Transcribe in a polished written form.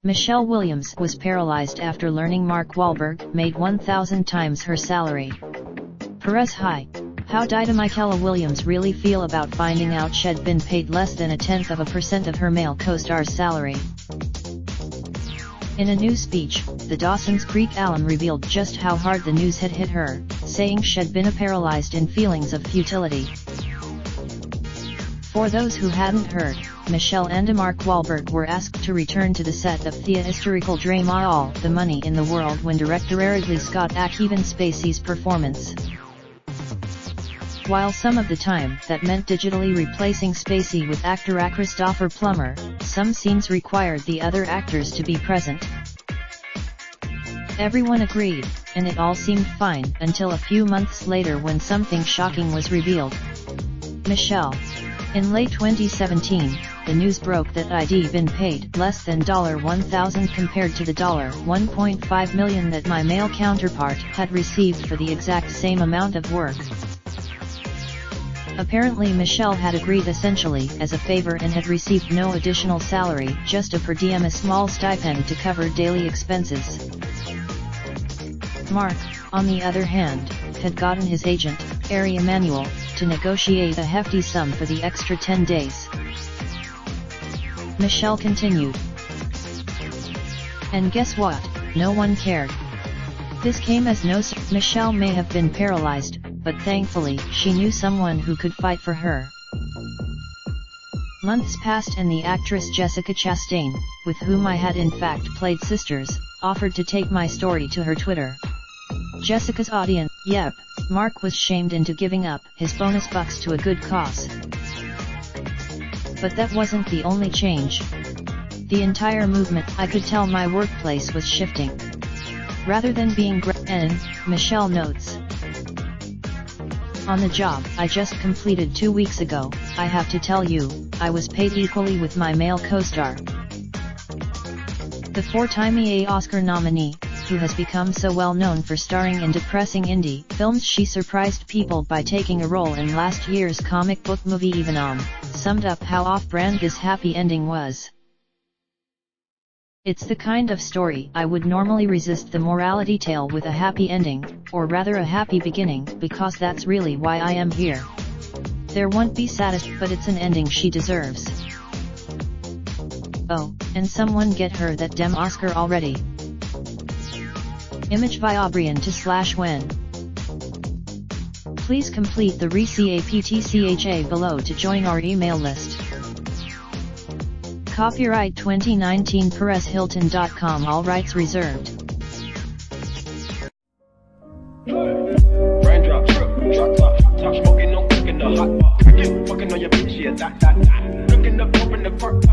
Michelle Williams was paralyzed after learning Mark Wahlberg made 1,000 times her salary. Perez. Hi. How did Michaela Williams really feel about finding out she'd been paid less than 0.1% of her male co-star's salary? In a new speech, the Dawson's Creek alum revealed just how hard the news had hit her, saying she'd been paralyzed in feelings of futility. For those who hadn't heard, Michelle and Mark Wahlberg were asked to return to the set of the historical drama All the Money in the World when director Ridley Scott Kevin Spacey's performance. While some of the time that meant digitally replacing Spacey with actor Christopher Plummer, some scenes required the other actors to be present. Everyone agreed, and it all seemed fine until a few months later when something shocking was revealed. Michelle. In late 2017, the news broke that I'd been paid less than $1,000 compared to the $1.5 million that my male counterpart had received for the exact same amount of work. Apparently Michelle had agreed essentially as a favor and had received no additional salary, just a per diem, a small stipend to cover daily expenses. Mark, on the other hand, had gotten his agent, Ari Emanuel, to negotiate a hefty sum for the extra 10 days. Michelle continued. And guess what? No one cared. This came as no surprise. Michelle may have been paralyzed, but thankfully she knew someone who could fight for her. Months passed and the actress Jessica Chastain, with whom I had in fact played sisters, offered to take my story to her Twitter. Jessica's audience. Yep, Mark was shamed into giving up his bonus bucks to a good cause. But that wasn't the only change. The entire movement, I could tell my workplace was shifting. Rather than being Michelle notes. On the job I just completed 2 weeks ago, I have to tell you, I was paid equally with my male co-star. The four-time EA Oscar nominee, who has become so well known for starring in depressing indie films, she surprised people by taking a role in last year's comic book movie Venom, summed up how off-brand this happy ending was. It's the kind of story I would normally resist the morality tale with a happy ending, or rather a happy beginning, because that's really why I am here. There won't be satisfied, but it's an ending she deserves. Oh, and someone get her that damn Oscar already. Image via Brian to /when. Please complete the ReCAPTCHA below to join our email list. Copyright 2019 PerezHilton.com, all rights reserved. Raindrop, drop top smoking, no cooking the hot pot. Fucking on your bitch, yeah, that. Looking up, open the park.